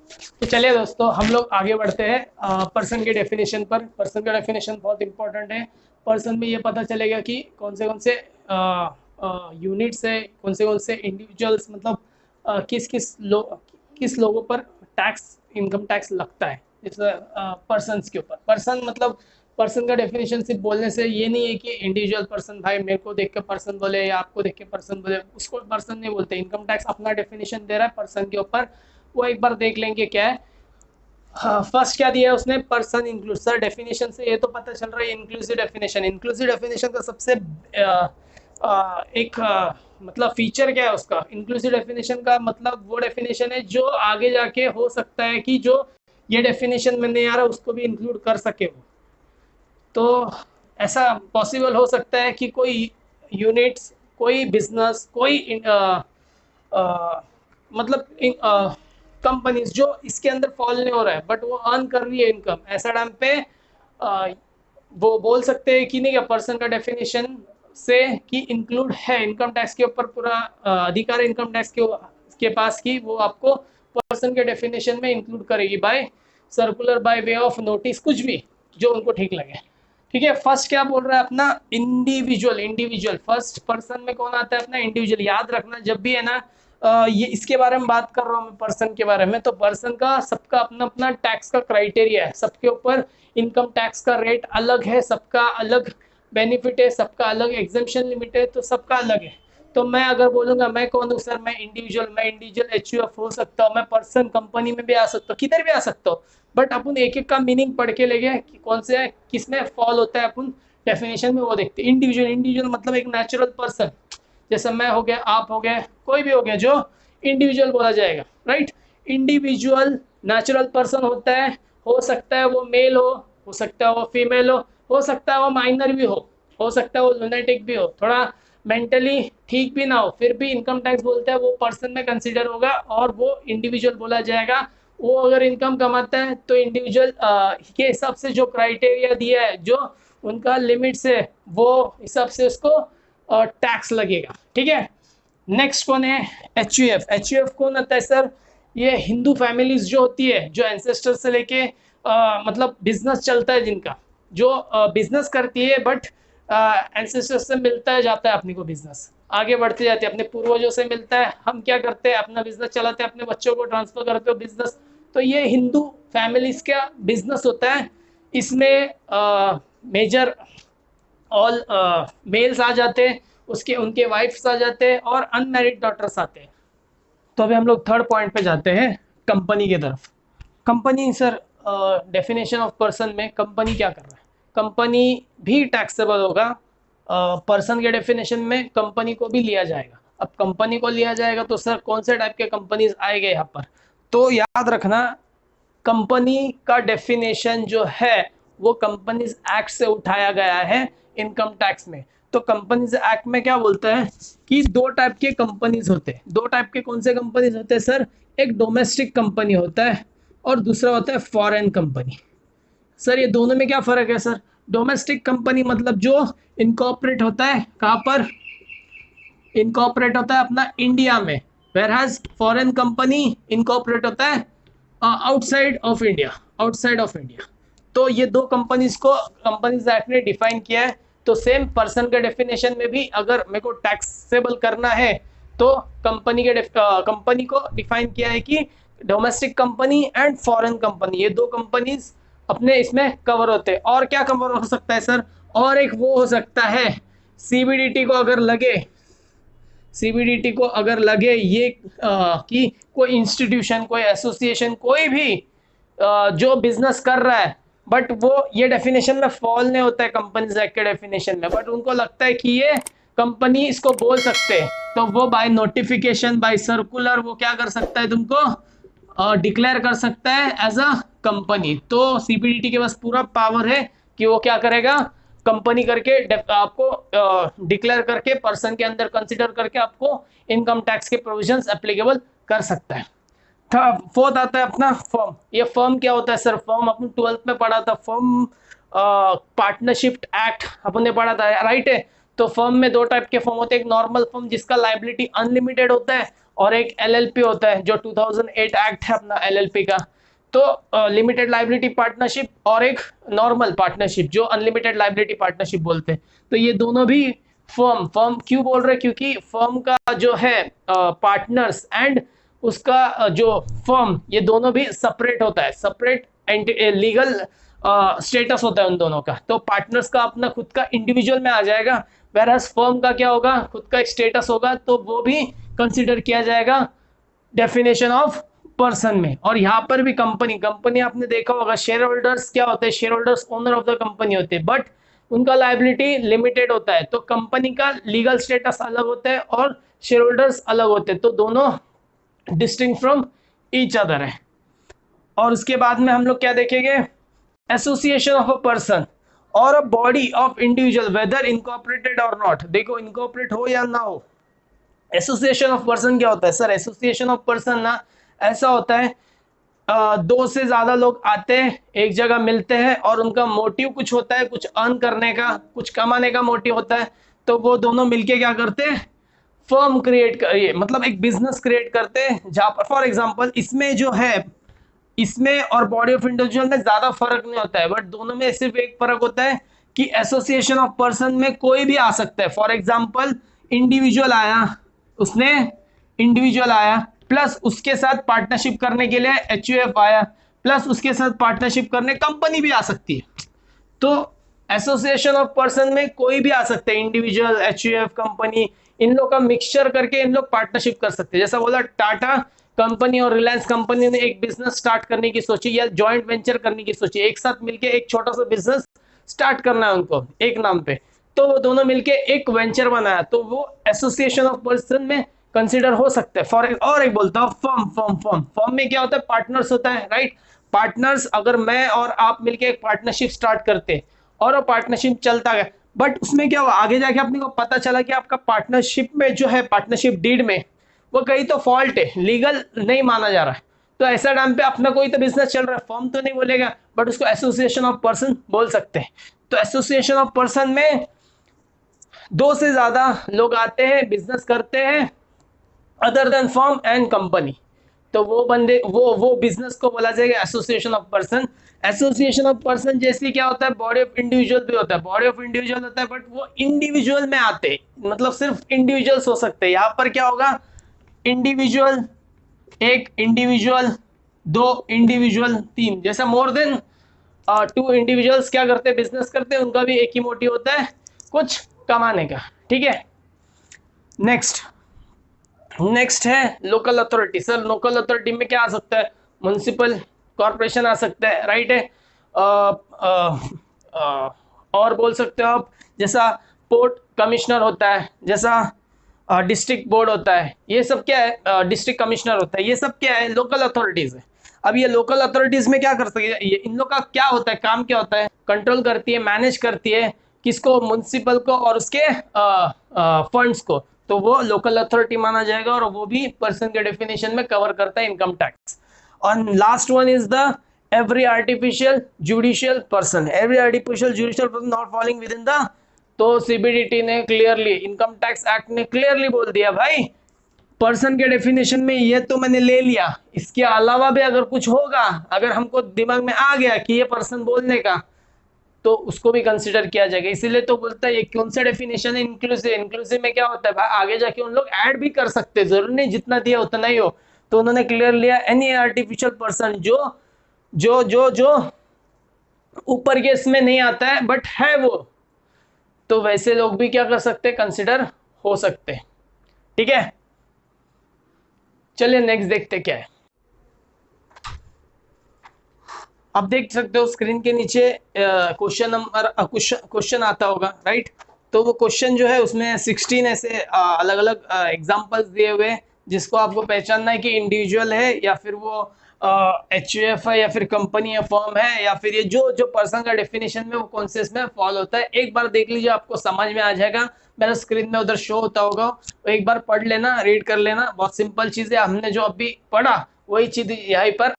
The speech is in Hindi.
तो चलिए दोस्तों, हम लोग आगे बढ़ते हैं पर्सन के डेफिनेशन पर। पर्सन का डेफिनेशन बहुत इंपॉर्टेंट है। पर्सन में ये पता चलेगा कि कौन से यूनिट्स है, कौन से इंडिविजुअल्स, मतलब किस लोगों पर टैक्स, इनकम टैक्स लगता है। जैसे पर्सन्स के ऊपर, पर्सन मतलब पर्सन का डेफिनेशन सिर्फ बोलने से ये नहीं है कि इंडिविजुअल पर्सन, भाई मेरे को देख के पर्सन बोले या आपको देख के पर्सन बोले, उसको पर्सन नहीं बोलते। इनकम टैक्स अपना डेफिनेशन दे रहा है पर्सन के ऊपर, वो एक बार देख लेंगे क्या है। हाँ, फर्स्ट क्या दिया है उसने, पर्सन इंक्लूड। सर डेफिनेशन से ये तो पता चल रहा है इंक्लूसिव डेफिनेशन। इंक्लूसिव डेफिनेशन का सबसे एक मतलब फीचर क्या है उसका। इंक्लूसिव डेफिनेशन का मतलब वो डेफिनेशन है जो आगे जाके हो सकता है कि जो ये डेफिनेशन में नहीं आ रहा उसको भी इंक्लूड कर सके वो। तो ऐसा पॉसिबल हो सकता है कि कोई यूनिट्स, कोई बिजनेस, कोई अ, मतलब कंपनीज जो इसके अंदर फॉल नहीं हो रहा है बट वो अर्न कर रही है इनकम, ऐसा टाइम पे अ, वो बोल सकते हैं कि नहीं, क्या पर्सन का डेफिनेशन से कि इंक्लूड है इनकम टैक्स के ऊपर पूरा अधिकार है इनकम टैक्स के पास, की वो आपको पर्सन के डेफिनेशन में इंक्लूड करेगी by circular, by way of notice, कुछ भी जो उनको ठीक लगे। ठीक है, फर्स्ट क्या बोल रहा है अपना, इंडिविजुअल। इंडिविजुअल फर्स्ट पर्सन में कौन आता है अपना, इंडिविजुअल। याद रखना जब भी है ना ये इसके बारे में बात कर रहा हूँ मैं पर्सन के बारे में, तो पर्सन का सबका अपना अपना टैक्स का क्राइटेरिया है, सबके ऊपर इनकम टैक्स का रेट अलग है, सबका अलग बेनिफिट है, सबका अलग एग्जेम्पशन लिमिट है, तो सबका अलग है। तो मैं अगर बोलूंगा मैं कौन हूँ सर, मैं इंडिविजुअल एचयूएफ हो सकता हूँ, मैं पर्सन कंपनी में भी आ सकता हूँ, किधर भी आ सकता हूँ। बट अपन एक एक का मीनिंग पढ़ के ले गए कि कौन से किस में फॉल होता है, अपन डेफिनेशन में वो देखते हैं। इंडिविजुअल, इंडिविजुअल मतलब एक नेचुरल पर्सन, जैसे मैं हो गया, आप हो गए, कोई भी हो गया, जो इंडिविजुअल बोला जाएगा, राइट। इंडिविजुअल नेचुरल पर्सन होता है, हो सकता है वो मेल हो सकता है वो फीमेल हो सकता है वो माइनर भी हो सकता है वो लुनेटिक भी हो, थोड़ा मेंटली ठीक भी ना हो, फिर भी इनकम टैक्स बोलता है वो पर्सन में कंसीडर होगा और वो इंडिविजुअल बोला जाएगा। वो अगर इनकम कमाता है तो इंडिविजुअल के हिसाब से जो क्राइटेरिया दिया है, जो उनका लिमिट्स है, वो हिसाब से उसको टैक्स लगेगा। ठीक है, नेक्स्ट कौन है, H U F. H U F कौन आता है सर, ये हिंदू फैमिलीज जो होती है, जो एंसेस्टर से लेके मतलब बिजनेस चलता है जिनका, जो बिजनेस करती है बट एंसेस्टर से मिलता है जाता है अपने को, बिजनेस आगे बढ़ते जाते हैं, अपने पूर्वजों से मिलता है, हम क्या करते हैं अपना बिजनेस चलाते हैं, अपने बच्चों को ट्रांसफर करते हो बिजनेस। तो ये हिंदू फैमिलीज का बिजनेस होता है। इसमें मेजर ऑल मेल्स आ जाते हैं, उसके उनके वाइफ्स आ जाते हैं और अनमैरिड डॉटर्स आते हैं। तो अभी हम लोग थर्ड पॉइंट पे जाते हैं, कंपनी की तरफ। Company sir, definition of person में कंपनी क्या कर रहा है, कंपनी भी टैक्सेबल होगा। पर्सन के डेफिनेशन में कंपनी को भी लिया जाएगा। अब कंपनी को लिया जाएगा तो सर कौन से टाइप के कंपनीज आएंगे यहाँ पर, तो याद रखना कंपनी का डेफिनेशन जो है वो कंपनीज एक्ट से उठाया गया है इनकम टैक्स में। तो कंपनीज एक्ट में क्या बोलता है कि दो टाइप के कंपनीज होते हैं। दो टाइप के कौन से कंपनीज होते हैं सर, एक डोमेस्टिक कंपनी होता है और दूसरा होता है फॉरेन कंपनी। सर ये दोनों में क्या फर्क है सर, डोमेस्टिक कंपनी मतलब जो इनकॉर्पोरेट होता है कहाँ पर, इनकॉर्पोरेट होता है अपना इंडिया में, where has foreign company incorporate होता है outside of India, outside of India. तो ये दो कंपनीज को कंपनीज एक्ट ने डिफाइन किया है। तो सेम पर्सन के डेफिनेशन में भी अगर मेरे को टैक्सेबल करना है तो कंपनी को डिफाइन किया है कि domestic company and foreign company, ये दो कंपनीज अपने इसमें कवर होते हैं। और क्या कवर हो सकता है सर, और एक वो हो सकता है सीबीडीटी को अगर लगे, सीबीडीटी को अगर लगे ये कि कोई इंस्टीट्यूशन, कोई एसोसिएशन, कोई भी जो बिजनेस कर रहा है बट वो ये डेफिनेशन में फॉल नहीं होता है कंपनीज एक्ट के डेफिनेशन में, बट उनको लगता है कि ये कंपनी इसको बोल सकते हैं, तो वो बाय नोटिफिकेशन, बाय सर्कुलर वो क्या कर सकता है, तुमको डिक्लेयर कर सकता है एज अ कंपनी। तो सीबीडीटी के पास पूरा पावर है कि वो क्या करेगा, कंपनी करके आपको डिक्लेयर करके पर्सन के अंदर कंसिडर करके आपको इनकम टैक्स के प्रोविजंस एप्लीकेबल कर सकता है। फोर्थ आता है अपना फर्म। ये फर्म क्या होता है सर, फर्म अपन 12th में पढ़ा था, फर्म पार्टनरशिप एक्ट अपन ने पढ़ा था, राइट है। तो फर्म में दो टाइप के फर्म होते हैं, एक नॉर्मल फर्म जिसका लाइबिलिटी अनलिमिटेड होता है, और एक एलएलपी होता है जो 2008 एक्ट है अपना एलएलपी का। तो लिमिटेड लाइबिलिटी पार्टनरशिप और एक नॉर्मल पार्टनरशिप जो अनलिमिटेड लाइबिलिटी पार्टनरशिप बोलते हैं। तो ये दोनों भी फर्म क्यों बोल रहे हैं, क्योंकि फर्म का जो है पार्टनर्स एंड उसका जो फर्म, ये दोनों भी सेपरेट होता है, सेपरेट लीगल स्टेटस होता है उन दोनों का। तो पार्टनर्स का अपना खुद का इंडिविजुअल में आ जाएगा, वेरएज फर्म का क्या होगा, खुद का एक स्टेटस होगा, तो वो भी कंसिडर किया जाएगा डेफिनेशन ऑफ पर्सन में। और यहाँ पर भी कंपनी आपने देखा होगा, शेयर होल्डर्स क्या होते हैं, share holders owner of the company होते हैं, बट उनका लायबिलिटी लिमिटेड होता है। तो कंपनी का लीगल स्टेटस अलग होता है और शेयर होल्डर्स अलग होते हैं, तो दोनों डिस्टिंक्ट फ्रॉम ईच अदर है। और उसके बाद में हम लोग क्या देखेंगे, एसोसिएशन ऑफ अ पर्सन और a body of individual weather incorporated और नॉट। देखो इनकॉर्पोरेट हो या ना हो, एसोसिएशन ऑफ पर्सन क्या होता है सर, एसोसिएशन ऑफ पर्सन ना ऐसा होता है दो से ज्यादा लोग आते हैं, एक जगह मिलते हैं और उनका मोटिव कुछ होता है, कुछ अर्न करने का, कुछ कमाने का मोटिव होता है। तो वो दोनों मिलके क्या करते हैं, फर्म क्रिएट कर, मतलब एक बिजनेस क्रिएट करते हैं, जहां पर फॉर एग्जांपल इसमें जो है, इसमें और बॉडी ऑफ इंडिविजुअल में ज्यादा फर्क नहीं होता है, बट दोनों में सिर्फ एक फर्क होता है कि एसोसिएशन ऑफ पर्सन में कोई भी आ सकता है। फॉर एग्जांपल इंडिविजुअल आया, उसने इंडिविजुअल आया, प्लस उसके साथ पार्टनरशिप करने के लिए एचयूएफ आया, प्लस उसके साथ पार्टनरशिप करने कंपनी भी आ सकती है। तो एसोसिएशन ऑफ पर्सन में कोई भी आ सकता है, इंडिविजुअल, एचयूएफ, कंपनी, इन लोग का मिक्सचर करके इन लोग पार्टनरशिप कर सकते हैं। जैसा बोला टाटा कंपनी और रिलायंस कंपनी ने एक बिजनेस स्टार्ट करने की सोची या जॉइंट वेंचर करने की सोची, एक साथ मिलके एक छोटा सा बिजनेस स्टार्ट करना है उनको एक नाम पे, तो वो दोनों मिलके एक वेंचर बनाया, तो वो एसोसिएशन ऑफ पर्सन में कंसिडर हो सकता है। फॉर और एक बोलता हूँ फर्म में क्या होता है, पार्टनर्स होता है, राइट। पार्टनर्स, अगर मैं और आप मिलके एक पार्टनरशिप स्टार्ट करते और वो पार्टनरशिप चलता गया, बट उसमें क्या हुआ, आगे जाके अपने को पता चला कि आपका पार्टनरशिप में जो है, पार्टनरशिप डीड में वो कहीं तो फॉल्ट है, लीगल नहीं माना जा रहा है, तो ऐसा टाइम पे अपना कोई तो बिजनेस चल रहा है, फर्म तो नहीं बोलेगा, बट उसको एसोसिएशन ऑफ पर्सन बोल सकते हैं। तो एसोसिएशन ऑफ पर्सन में दो से ज्यादा लोग आते हैं, बिजनेस करते हैं other than firm and company, तो वो बंदे वो बिजनेस को बोला जाएगा association of person. Association of person जैसे क्या होता है, बॉडी ऑफ इंडिविजुअल भी होता है, बॉडी ऑफ इंडिविजुअल होता है, बट वो इंडिविजुअल में आते, मतलब सिर्फ इंडिविजुअल्स हो सकते हैं। यहाँ पर क्या होगा, इंडिविजुअल, एक इंडिविजुअल, दो इंडिविजुअल, तीन, जैसा मोर देन टू इंडिविजुअल्स क्या करते हैं, बिजनेस करते हैं, उनका भी एक ही मोटिव होता है, कुछ कमाने का, ठीक है। नेक्स्ट है local authority. Sir local authority में क्या आ सकता है, म्युनिसिपल कॉर्पोरेशन आ सकता है, राइट है। और बोल सकते हो आप, जैसा पोर्ट कमिश्नर होता है, जैसा डिस्ट्रिक्ट बोर्ड होता है, ये सब क्या है, डिस्ट्रिक्ट कमिश्नर होता है, ये सब क्या है, लोकल अथॉरिटीज है। अब ये लोकल अथॉरिटीज में क्या कर सकते हैं, ये इन लोग का क्या होता है, काम क्या होता है, कंट्रोल करती है, मैनेज करती है, किसको, म्युनिसिपल को और उसके फंड्स को, तो वो लोकल अथॉरिटी माना जाएगा, और वो भी पर्सन के डेफिनेशन में कवर करता है इनकम टैक्स। और last one is the every artificial judicial person, every artificial judicial person not falling with in the, तो सीबीडीटी ने क्लियरली, इनकम टैक्स एक्ट ने क्लियरली बोल दिया भाई, पर्सन के डेफिनेशन में ये तो मैंने ले लिया, इसके अलावा भी अगर कुछ होगा, अगर हमको दिमाग में आ गया कि ये पर्सन बोलने का, तो उसको भी कंसिडर किया जाएगा। इसीलिए तो बोलता है ये कौन सा डेफिनेशन है, इंक्लूसिव। इंक्लूसिव में क्या होता है भाई, आगे जाके उन लोग ऐड भी कर सकते हैं, जरूरी नहीं जितना दिया उतना ही हो। तो उन्होंने क्लियर लिया, एनी आर्टिफिशियल पर्सन जो जो जो जो ऊपर के इसमें नहीं आता है बट है वो, तो वैसे लोग भी क्या कर सकते हैं, कंसिडर हो सकते हैं, ठीक है। चलिए नेक्स्ट देखते क्या है। अब देख सकते हो स्क्रीन के नीचे क्वेश्चन नंबर क्वेश्चन आता होगा, राइट। तो वो क्वेश्चन जो है उसमें 16 ऐसे अलग अलग एग्जांपल्स दिए हुए हैं, जिसको आपको पहचानना है कि इंडिविजुअल है या फिर वो एचयूएफ है या फिर कंपनी या फर्म है, या फिर ये जो जो पर्सन का डेफिनेशन में वो कौन से इसमें फॉल होता है। एक बार देख लीजिए, आपको समझ में आ जाएगा, मेरा स्क्रीन में उधर शो होता होगा, तो एक बार पढ़ लेना, रीड कर लेना, बहुत सिंपल चीज़ है। हमने जो अभी पढ़ा वही चीज़ यहीं पर